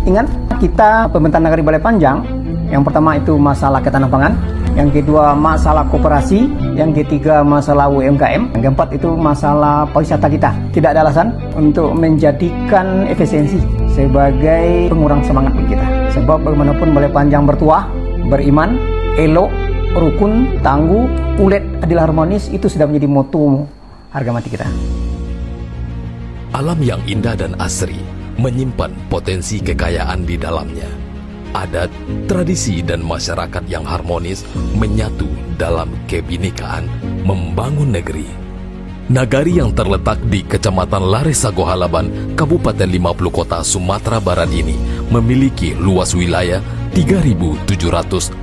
Ingat, kita pemerintahan Nagari Balai Panjang, yang pertama itu masalah ketahanan pangan, yang kedua masalah koperasi, yang ketiga masalah UMKM, yang keempat itu masalah pariwisata kita. Tidak ada alasan untuk menjadikan efisiensi sebagai pengurang semangat bagi kita. Sebab bagaimanapun Balai Panjang bertuah, beriman, elok, rukun, tangguh, ulet, adil, harmonis, itu sudah menjadi moto harga mati kita. Alam yang indah dan asri menyimpan potensi kekayaan di dalamnya. Adat, tradisi, dan masyarakat yang harmonis menyatu dalam kebinekaan membangun negeri. Nagari yang terletak di Kecamatan Lare Sago Halaban, Kabupaten 50 Kota, Sumatera Barat ini memiliki luas wilayah 3.746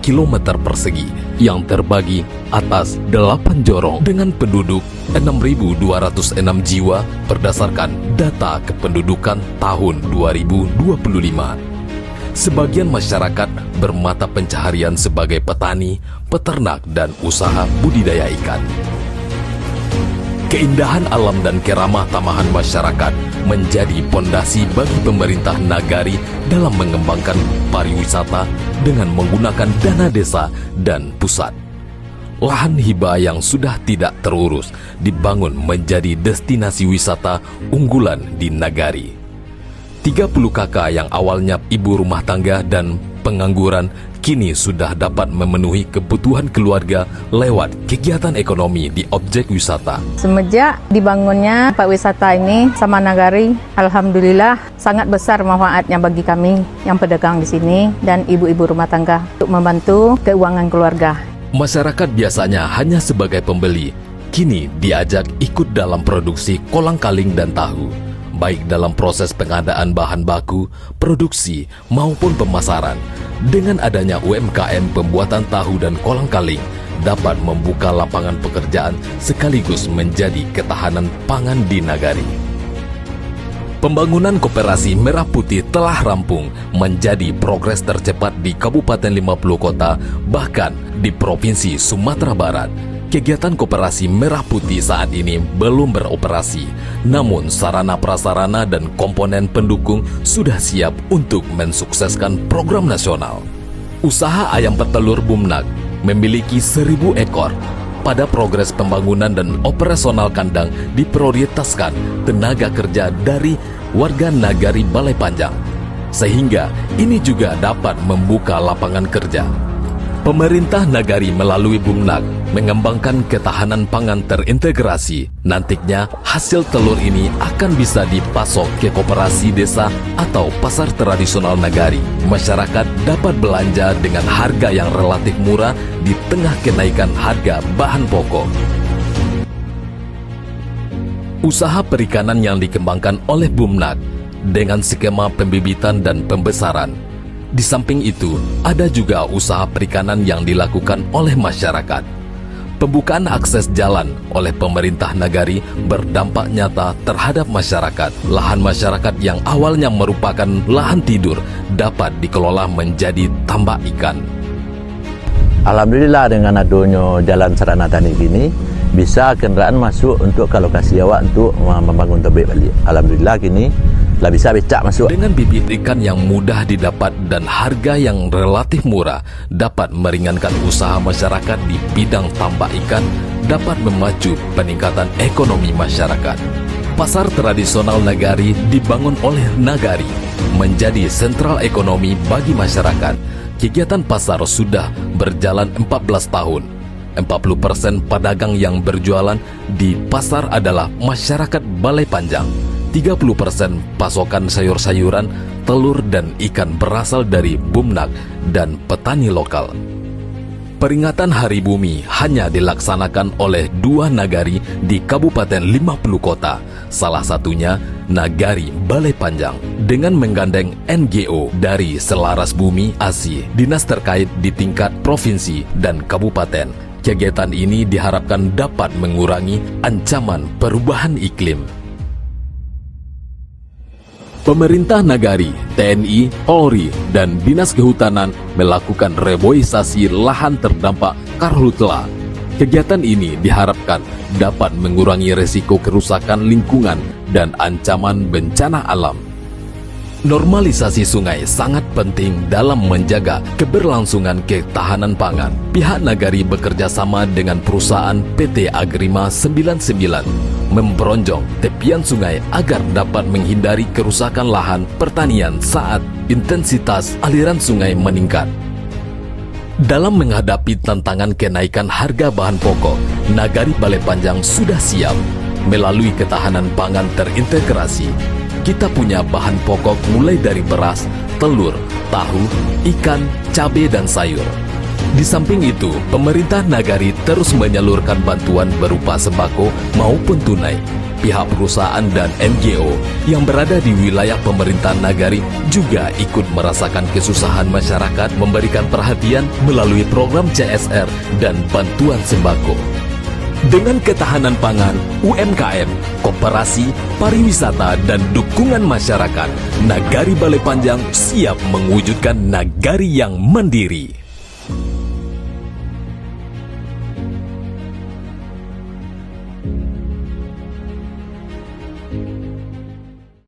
km persegi yang terbagi atas 8 jorong dengan penduduk 6.206 jiwa berdasarkan data kependudukan tahun 2025. Sebagian masyarakat bermata pencaharian sebagai petani, peternak, dan usaha budidaya ikan. Keindahan alam dan keramah tamahan masyarakat menjadi pondasi bagi pemerintah Nagari dalam mengembangkan pariwisata dengan menggunakan dana desa dan pusat. Lahan hibah yang sudah tidak terurus dibangun menjadi destinasi wisata unggulan di Nagari. 30 kakak yang awalnya ibu rumah tangga dan pengangguran kini sudah dapat memenuhi kebutuhan keluarga lewat kegiatan ekonomi di objek wisata. Semenjak dibangunnya tempat wisata ini sama Nagari, alhamdulillah sangat besar manfaatnya bagi kami yang pedagang di sini dan ibu-ibu rumah tangga untuk membantu keuangan keluarga. Masyarakat biasanya hanya sebagai pembeli, kini diajak ikut dalam produksi kolang-kaling dan tahu, baik dalam proses pengadaan bahan baku, produksi, maupun pemasaran. Dengan adanya UMKM pembuatan tahu dan kolang-kaling, dapat membuka lapangan pekerjaan sekaligus menjadi ketahanan pangan di Nagari. Pembangunan koperasi Merah Putih telah rampung menjadi progres tercepat di Kabupaten 50 Kota, bahkan di Provinsi Sumatera Barat. Kegiatan koperasi Merah Putih saat ini belum beroperasi, namun sarana prasarana dan komponen pendukung sudah siap untuk mensukseskan program nasional. Usaha ayam petelur Bumnak memiliki 1.000 ekor. Pada progres pembangunan dan operasional kandang diprioritaskan tenaga kerja dari warga Nagari Balai Panjang, sehingga ini juga dapat membuka lapangan kerja. Pemerintah Nagari melalui Bumnak mengembangkan ketahanan pangan terintegrasi. Nantinya hasil telur ini akan bisa dipasok ke koperasi desa atau pasar tradisional Nagari. Masyarakat dapat belanja dengan harga yang relatif murah di tengah kenaikan harga bahan pokok. Usaha perikanan yang dikembangkan oleh Bumnak dengan skema pembibitan dan pembesaran. Di samping itu, ada juga usaha perikanan yang dilakukan oleh masyarakat. Pembukaan akses jalan oleh pemerintah Nagari berdampak nyata terhadap masyarakat. Lahan masyarakat yang awalnya merupakan lahan tidur dapat dikelola menjadi tambak ikan. Alhamdulillah dengan adanya jalan sarana tani ini, bisa kendaraan masuk untuk ke lokasi awak untuk membangun tebing balik. Alhamdulillah kini lah bisa becak masuk. Dengan bibit ikan yang mudah didapat dan harga yang relatif murah, dapat meringankan usaha masyarakat di bidang tambak ikan, dapat memacu peningkatan ekonomi masyarakat. Pasar tradisional Nagari dibangun oleh Nagari menjadi sentral ekonomi bagi masyarakat. Kegiatan pasar sudah berjalan 14 tahun. 40% pedagang yang berjualan di pasar adalah masyarakat Balai Panjang. 30% pasokan sayur-sayuran, telur, dan ikan berasal dari Bumnak dan petani lokal. Peringatan Hari Bumi hanya dilaksanakan oleh 2 nagari di Kabupaten 50 Kota, salah satunya Nagari Balai Panjang, dengan menggandeng NGO dari Selaras Bumi ASI, dinas terkait di tingkat provinsi dan kabupaten. Kegiatan ini diharapkan dapat mengurangi ancaman perubahan iklim. Pemerintah Nagari, TNI, Polri, dan Dinas Kehutanan melakukan reboisasi lahan terdampak karhutla. Kegiatan ini diharapkan dapat mengurangi resiko kerusakan lingkungan dan ancaman bencana alam. Normalisasi sungai sangat penting dalam menjaga keberlangsungan ketahanan pangan. Pihak Nagari bekerja sama dengan perusahaan PT Agrima 99 memberonjong tepian sungai agar dapat menghindari kerusakan lahan pertanian saat intensitas aliran sungai meningkat. Dalam menghadapi tantangan kenaikan harga bahan pokok, Nagari Balai Panjang sudah siap. Melalui ketahanan pangan terintegrasi, kita punya bahan pokok mulai dari beras, telur, tahu, ikan, cabai, dan sayur. Di samping itu, pemerintah Nagari terus menyalurkan bantuan berupa sembako maupun tunai. Pihak perusahaan dan NGO yang berada di wilayah pemerintahan Nagari juga ikut merasakan kesusahan masyarakat memberikan perhatian melalui program CSR dan bantuan sembako. Dengan ketahanan pangan, UMKM, koperasi, pariwisata, dan dukungan masyarakat, Nagari Balai Panjang siap mewujudkan Nagari yang mandiri.